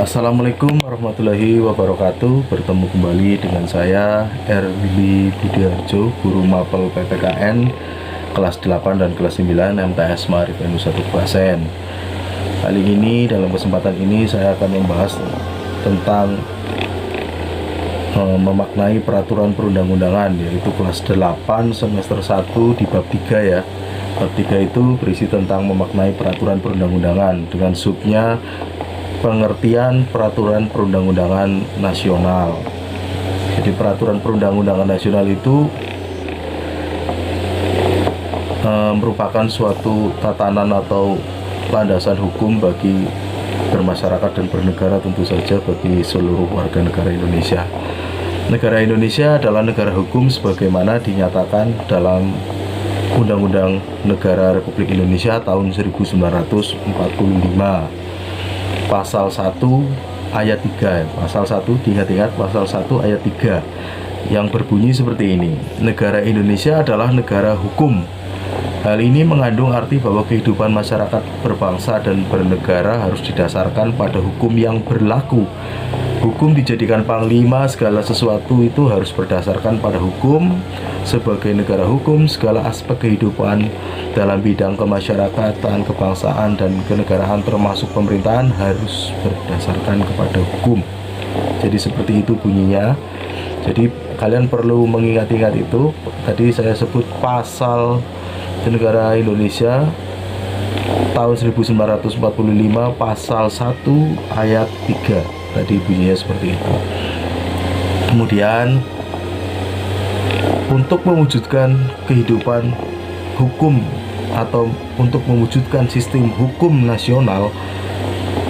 Assalamualaikum warahmatullahi wabarakatuh. Bertemu kembali dengan saya Erwili Budiarjo, guru mapel PPKN kelas 8 dan kelas 9 MTS Maharif Nusa Tubasen. Kali ini, dalam kesempatan ini, saya akan membahas tentang memaknai peraturan perundang-undangan, yaitu kelas 8 semester 1 di bab 3 ya. Bab 3 itu berisi tentang memaknai peraturan perundang-undangan dengan subnya pengertian peraturan perundang-undangan nasional. Jadi peraturan perundang-undangan nasional itu merupakan suatu tatanan atau landasan hukum bagi bermasyarakat dan bernegara, tentu saja bagi seluruh warga negara Indonesia. Negara Indonesia adalah negara hukum sebagaimana dinyatakan dalam Undang-Undang Negara Republik Indonesia tahun 1945. Pasal 1 ayat 3, pasal 1, diingat-ingat, pasal 1 ayat 3 yang berbunyi seperti ini: negara Indonesia adalah negara hukum. Hal ini mengandung arti bahwa kehidupan masyarakat berbangsa dan bernegara harus didasarkan pada hukum yang berlaku. Hukum dijadikan panglima, segala sesuatu itu harus berdasarkan pada hukum. Sebagai negara hukum, segala aspek kehidupan dalam bidang kemasyarakatan, kebangsaan, dan kenegaraan termasuk pemerintahan harus berdasarkan kepada hukum. Jadi seperti itu bunyinya. Jadi kalian perlu mengingat-ingat itu. Tadi saya sebut pasal di negara Indonesia tahun 1945 pasal 1 ayat 3. Tadi bunyinya seperti itu. Kemudian untuk mewujudkan kehidupan hukum atau untuk mewujudkan sistem hukum nasional,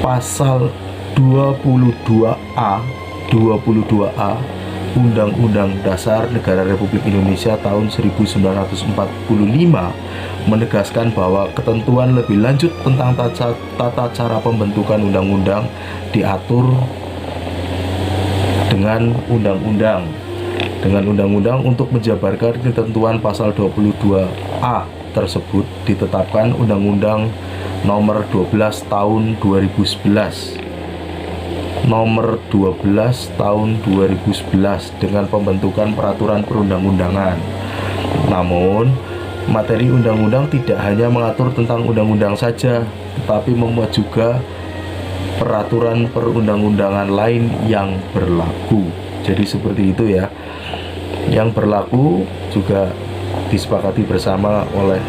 pasal 22A Undang-Undang Dasar Negara Republik Indonesia tahun 1945 menegaskan bahwa ketentuan lebih lanjut tentang tata cara pembentukan undang-undang diatur dengan undang-undang. Untuk menjabarkan ketentuan pasal 22A tersebut ditetapkan Undang-Undang Nomor 12 Tahun 2011 dengan pembentukan peraturan perundang-undangan. Namun, materi undang-undang tidak hanya mengatur tentang undang-undang saja, tetapi memuat juga peraturan perundang-undangan lain yang berlaku. Jadi seperti itu ya. Yang berlaku juga disepakati bersama oleh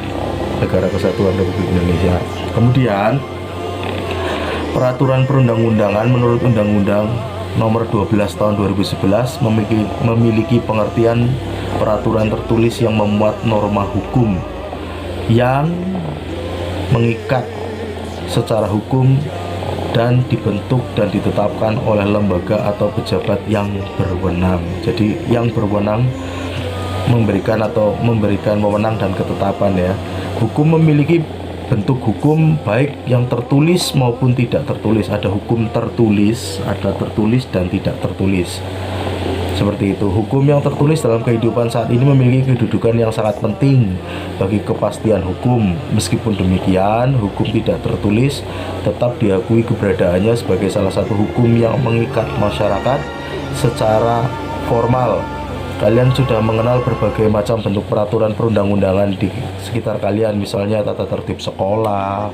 Negara Kesatuan Republik Indonesia. Kemudian peraturan perundang-undangan menurut Undang-Undang Nomor 12 Tahun 2011 memiliki pengertian peraturan tertulis yang memuat norma hukum yang mengikat secara hukum dan dibentuk dan ditetapkan oleh lembaga atau pejabat yang berwenang. Jadi yang berwenang memberikan wewenang dan ketetapan ya. Hukum memiliki bentuk hukum baik yang tertulis maupun tidak tertulis. Ada hukum tertulis, ada tertulis dan tidak tertulis. Seperti itu. Hukum yang tertulis dalam kehidupan saat ini memiliki kedudukan yang sangat penting bagi kepastian hukum. Meskipun demikian, hukum tidak tertulis tetap diakui keberadaannya sebagai salah satu hukum yang mengikat masyarakat secara formal. Kalian sudah mengenal berbagai macam bentuk peraturan perundang-undangan di sekitar kalian, misalnya tata tertib sekolah.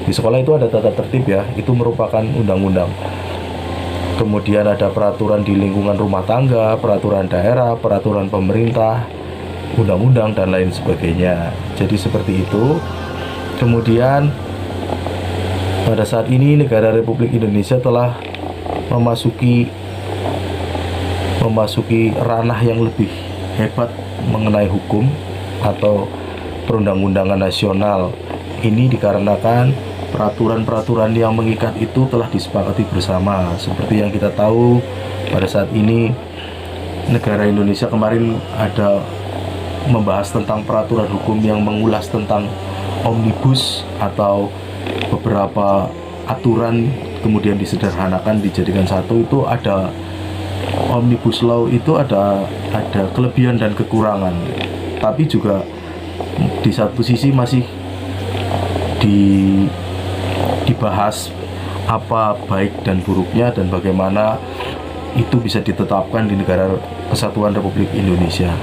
Di sekolah itu ada tata tertib ya, itu merupakan undang-undang. Kemudian ada peraturan di lingkungan rumah tangga, peraturan daerah, peraturan pemerintah, undang-undang, dan lain sebagainya. Jadi seperti itu. Kemudian pada saat ini negara Republik Indonesia telah memasuki ranah yang lebih hebat mengenai hukum atau perundang-undangan nasional. Ini dikarenakan peraturan-peraturan yang mengikat itu telah disepakati bersama. Seperti yang kita tahu, pada saat ini negara Indonesia kemarin ada membahas tentang peraturan hukum yang mengulas tentang omnibus atau beberapa aturan kemudian disederhanakan dijadikan satu. Itu ada omnibus law, itu ada kelebihan dan kekurangan, tapi juga di satu sisi masih dibahas apa baik dan buruknya dan bagaimana itu bisa ditetapkan di negara Kesatuan Republik Indonesia.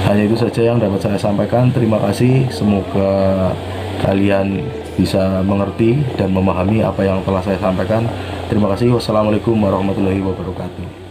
Hanya itu saja yang dapat saya sampaikan. Terima kasih, semoga kalian bisa mengerti dan memahami apa yang telah saya sampaikan. Terima kasih. Wassalamualaikum warahmatullahi wabarakatuh.